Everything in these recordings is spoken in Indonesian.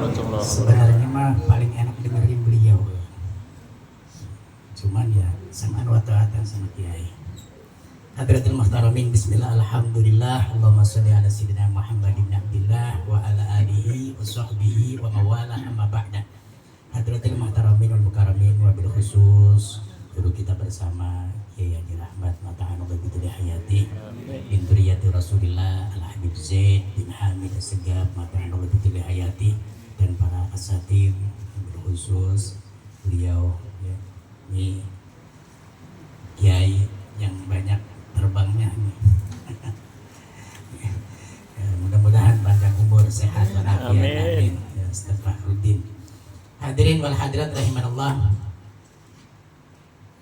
warahmatullahi wabarakatuh. Sebenarnya mah paling enak dengerin beliau, cuman ya samaan wa ta'atan sama kiai. Hadratul muhtaramin, bismillah, alhamdulillah, Allahumma sholli ala sayyidina Muhammad ibn Abdillah wa ala alihi wa sahbihi wa mawala amma ba'da. Hadratul muhtaramin wal mukaramin, wabil khusus guru kita bersama Kiai Haji Rahmat Mata'anu begitu hayati bin Duriyati Rasulillah Al-Habib Zaid bin Hamid As-Segaf Mata'anu begitu hayati, dan para asatid wabil khusus beliau ya, ini kiai yang banyak terbangnya nih. Ya, mudah-mudahan panjang umur, sehat, walafiat, amin. Ya, Ustaz Fakhruddin. Hadirin wal hadirat rahimanallah.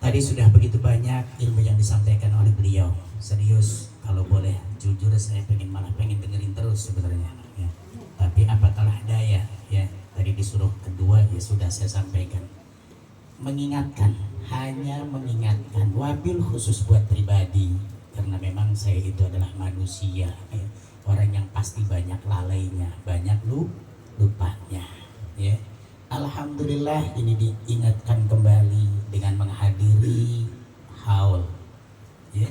Tadi sudah begitu banyak ilmu yang disampaikan oleh beliau. Serius, kalau boleh jujur saya malah pengen dengerin terus sebenarnya. Ya. Tapi apakah daya, ya. Tadi disuruh kedua, ya sudah saya sampaikan. Mengingatkan, hanya mengingatkan, wabil khusus buat pribadi, karena memang saya itu adalah manusia, ya. Orang yang pasti banyak lalainya, banyak lupanya, ya. Alhamdulillah ini diingatkan kembali dengan menghadiri haul, ya.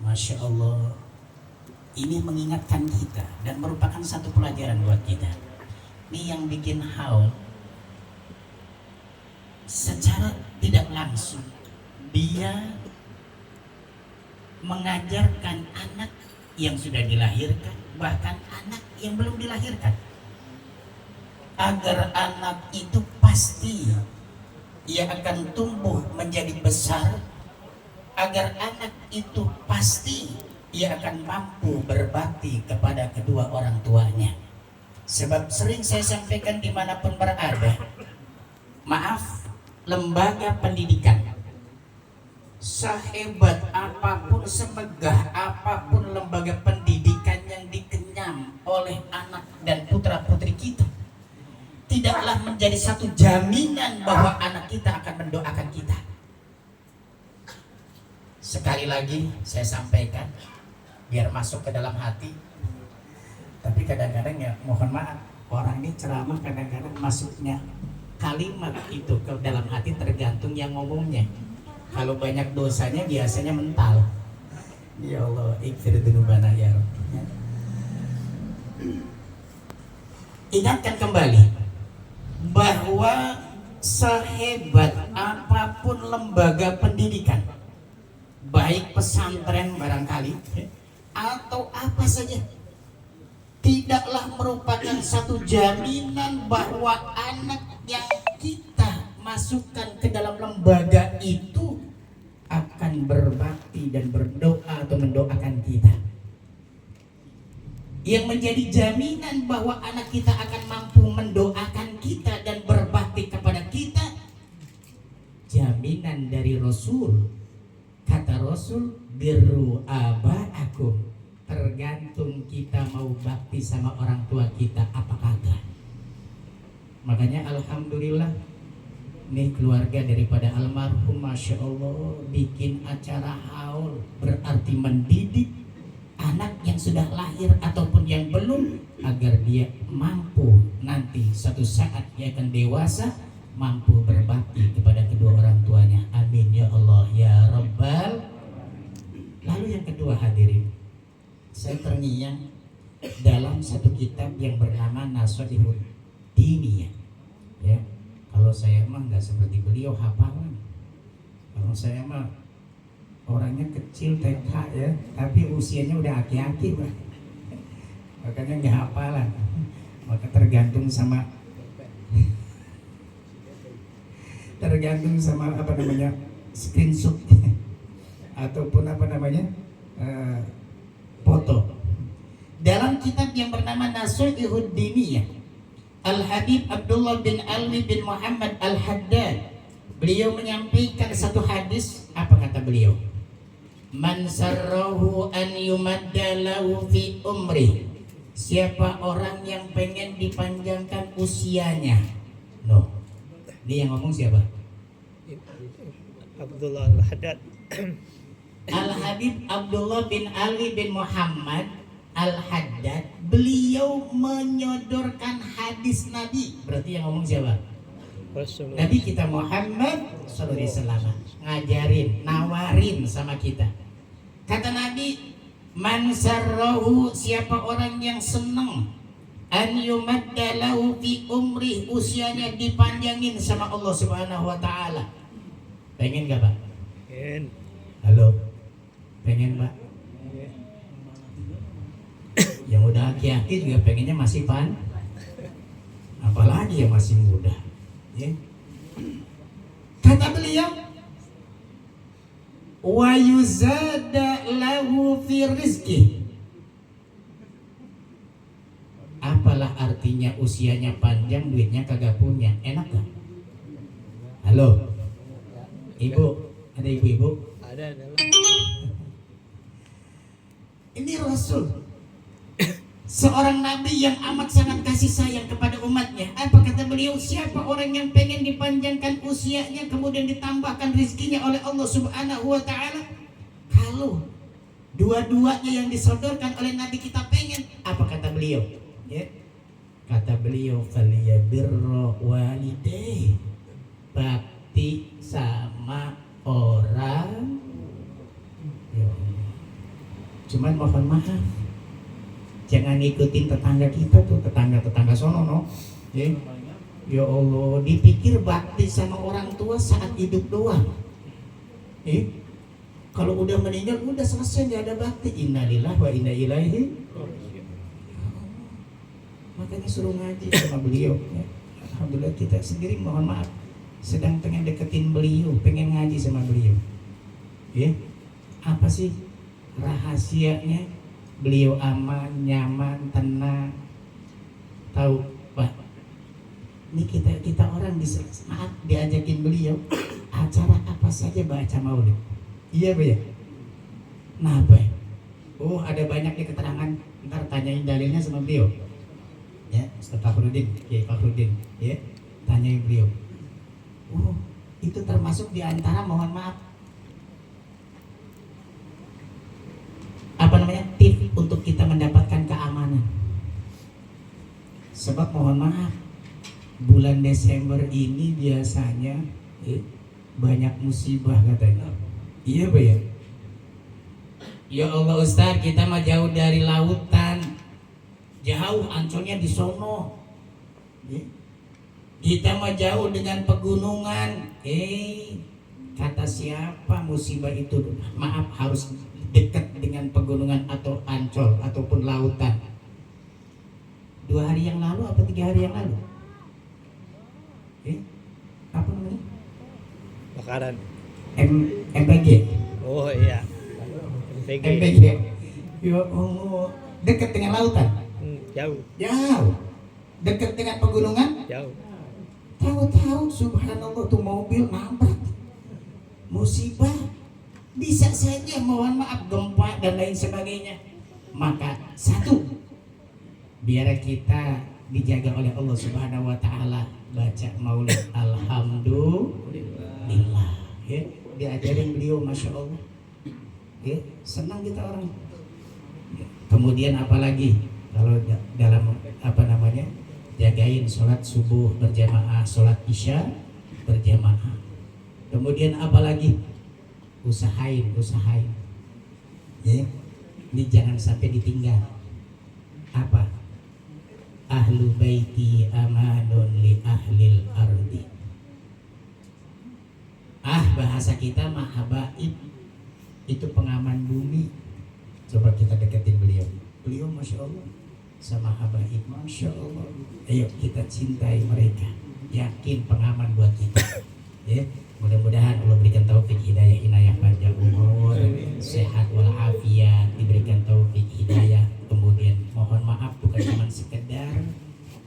Masya Allah, ini mengingatkan kita dan merupakan satu pelajaran buat kita. Ini yang bikin haul secara tidak langsung dia mengajarkan anak yang sudah dilahirkan, bahkan anak yang belum dilahirkan, agar anak itu pasti ia akan tumbuh menjadi besar, agar anak itu pasti ia akan mampu berbakti kepada kedua orang tuanya. Sebab sering saya sampaikan dimanapun berada, maaf, lembaga pendidikan sehebat apapun, semegah apapun lembaga pendidikan yang dikenyam oleh anak dan putra putri kita, tidaklah menjadi satu jaminan bahwa anak kita akan mendoakan kita. Sekali lagi saya sampaikan biar masuk ke dalam hati. Tapi kadang-kadang ya mohon maaf, orang ini ceramah kadang-kadang masuknya kalimat itu ke dalam hati tergantung yang ngomongnya. Kalau banyak dosanya biasanya mental. Ya Allah, ighfir dzunubana ya Rabb. Ingatkan kembali bahwa sehebat apapun lembaga pendidikan, baik pesantren barangkali atau apa saja, tidaklah merupakan satu jaminan bahwa anak yang kita masukkan ke dalam lembaga itu akan berbakti dan berdoa atau mendoakan kita. Yang menjadi jaminan bahwa anak kita akan mampu mendoakan kita dan berbakti kepada kita, jaminan dari Rasul. Kata Rasul, birru aba'akum, tergantung kita mau bakti sama orang tua kita apa kagak. Makanya alhamdulillah nih keluarga daripada almarhum, Masya Allah, bikin acara haul, berarti mendidik anak yang sudah lahir ataupun yang belum, agar dia mampu nanti suatu saat dia akan dewasa, mampu berbakti kepada kedua orang tuanya. Amin ya Allah ya Rabbal. Lalu yang kedua hadirin, saya terngiang dalam satu kitab yang bernama Nasoihul Diniyah, ya. Kalau saya mah nggak seperti beliau hafalan. Kalau saya mah orangnya kecil TK ya, tapi usianya udah aki-aki lah. Makanya nggak hafalan. Maka tergantung sama apa namanya screenshot ataupun apa namanya foto. Dalam kitab yang bernama Nasoihul Diniyah, Al-Habib Abdullah bin Ali bin Muhammad Al-Haddad, beliau menyampaikan satu hadis. Apa kata beliau? Man sarrahu an yumadda lahu fi umri, siapa orang yang pengen dipanjangkan usianya. No, ini yang ngomong siapa? Abdullah Al-Haddad. Al-Habib Abdullah bin Ali bin Muhammad Al-Haddad, beliau menyodorkan hadis Nabi. Berarti yang ngomong siapa? Nabi kita Muhammad sallallahu alaihi wasallam ngajarin, nawarin sama kita. Kata Nabi, man sarrahu, siapa orang yang senang an yumadda lahu fi umri, usianya dipanjangin sama Allah Subhanahu wa taala. Pengen enggak, Pak? Pengen. Halo. Pengen, Pak? Yang udah aki-aki juga pengennya masih apalagi yang masih muda. Ya. Kata beliau, wa yuzada lahu fi rizqi. Apalah artinya usianya panjang, duitnya kagak punya? Enak gak? Halo, ibu, ada ibu-ibu? Ada. Ini Rasul, seorang nabi yang amat sangat kasih sayang kepada umatnya. Apa kata beliau? Siapa orang yang pengen dipanjangkan usianya, kemudian ditambahkan rizkinya oleh Allah Subhanahu wa ta'ala? Kalau dua-duanya yang disodorkan oleh Nabi kita pengen, apa kata beliau? Ya. Kata beliau, faliyabirra walidayh, bakti sama orang. Ya. Cuman mohon maaf, jangan ikutin tetangga kita tuh, tetangga sono no. Ya Allah, dipikir bakti sama orang tua saat hidup doang. Kalau udah meninggal udah selesai, nggak ada bakti. Innalillahi wa inna ilaihi. Makanya suruh ngaji sama beliau. Ya. Alhamdulillah kita sendiri mohon maaf sedang pengen deketin beliau, pengen ngaji sama beliau. Ya, apa sih rahasianya? Beliau aman, nyaman, tenang. Tahu, Pak? Ini kita orang bisa maaf diajakin beliau acara apa saja baca maulid. Iya, Pak ya? Nah, Pak. Oh, ada banyak nih keterangan. Ntar tanyain dalilnya sama beliau. Ya, Ustaz Fakhrudin, ya Fakhrudin, ya, tanyain beliau. Oh, itu termasuk diantara mohon maaf apa namanya tips untuk kita mendapatkan keamanan. Sebab mohon maaf, bulan Desember ini biasanya banyak musibah katanya. Iya, Pak ya? Ya Allah Ustaz, kita mah jauh dari lautan, jauh Ancolnya di sono. Kita mah jauh dengan pegunungan. Kata siapa musibah itu? Maaf, harus dekat dengan pegunungan atau Ancol ataupun lautan. 2 hari yang lalu apa 3 hari yang lalu? Apa namanya? Bakaran. MPG. Oh iya. MPG. Ya Allah, dekat dengan lautan. Jauh. Dekat dengan pegunungan. Jauh. Tahu-tahu subhanallah tuh mobil nabrak. Musibah. Bisa saja mohon maaf gempa dan lain sebagainya. Maka satu, biar kita dijaga oleh Allah Subhanahu wa taala, baca maulid alhamdulillah. Ya, diajarin beliau Masya Allah. Ya, senang kita orang. Ya. Kemudian apalagi kalau dalam apa namanya, jagain sholat subuh berjamaah, sholat isya berjamaah. Kemudian apalagi, usahain. Ya, ini jangan sampai ditinggal. Apa? Ahlu baiti amanun li ahlil ardi. Bahasa kita mah habaib, itu pengaman bumi. Coba kita deketin beliau. Beliau Masya Allah sama habaib, Masya Allah. Ayo kita cintai mereka. Yakin pengaman buat kita. Ya, mudah-mudahan Allah berikan taufik hidayah, inayah panjang umur, sehat walafiat, diberikan taufik hidayah. Kemudian mohon maaf bukan cuma sekedar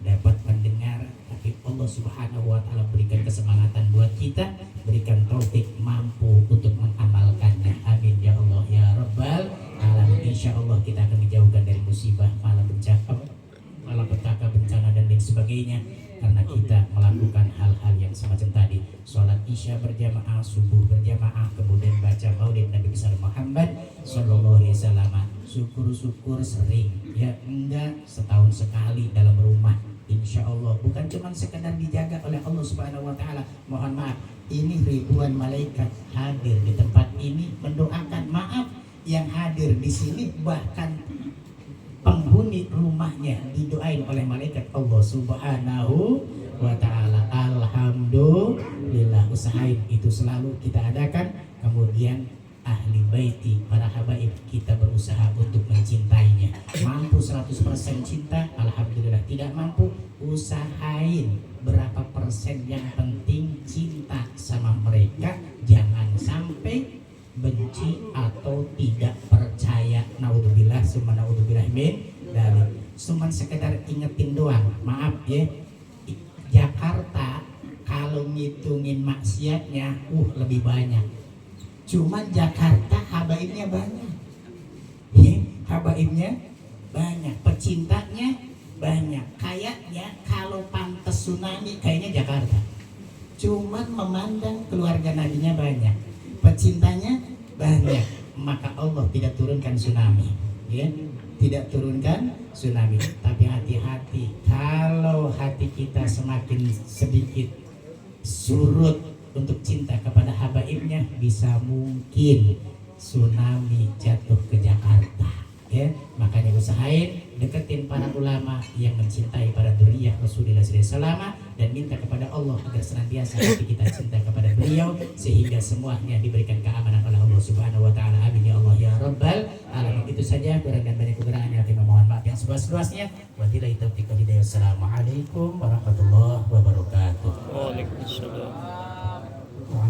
dapat mendengar, tapi Allah Subhanahu wa taala berikan kesemangatan buat kita, berikan taufik mampu untuk mengamalkannya. Amin ya Allah ya Rabbal alamin. Insyaallah kita akan dijauhkan dari musibah, malapetaka, bencana dan lain sebagainya. sebagainya, karena kita melakukan hal-hal yang semacam tadi, sholat isya berjamaah, subuh berjamaah, kemudian baca maulid Nabi besar Muhammad Sallallahu Alaihi Wasallam. Syukur-syukur sering, ya enggak setahun sekali dalam rumah, insya Allah. Bukan cuma sekedar dijaga oleh Allah Subhanahu Wa Taala. Mohon maaf, ini ribuan malaikat hadir di tempat ini mendoakan. Maaf, yang hadir di sini bahkan penghuni rumahnya didoain oleh malaikat Allah Subhanahu wa Ta'ala. Alhamdulillah, usahain itu selalu kita adakan. Kemudian ahli baiti, para habaib, kita berusaha untuk mencintainya. Mampu 100% cinta, alhamdulillah. Tidak mampu, usahain berapa persen. Yang penting cinta sama mereka, jangan sampai benci atau tidak percaya. Naudzubillah summa naudzubillah min dzalik. Cuman sekedar ingetin doang. Maaf ya, Jakarta kalau ngitungin maksiatnya lebih banyak. Cuman Jakarta habaibnya banyak. Ya, habaibnya banyak, pecintanya banyak. Kayaknya kalau pantas tsunami kayaknya Jakarta. Cuman memandang keluarga nabinya banyak, pecintanya banyak, maka Allah tidak turunkan tsunami, ya, tidak turunkan tsunami. Tapi hati-hati, kalau hati kita semakin sedikit surut untuk cinta kepada habaibnya, bisa mungkin tsunami jatuh ke Jakarta, ya. Makanya usahain deketin para ulama yang mencintai para dzurriyyah Rasulullah SAW, dan minta kepada Allah agar senantiasa hati kita cinta kepada beliau, sehingga semuanya diberikan keamanan oleh Allah Subhanahu wa Ta'ala. Amin ya Allah ya Rabbal alamin. Itu saja, kurang dan banyak kekurangan yang mohon maaf yang seluas-luasnya. Wabillahi taufiq wal hidayah. Wassalamualaikum warahmatullahi wabarakatuh. Waalaikumsalam.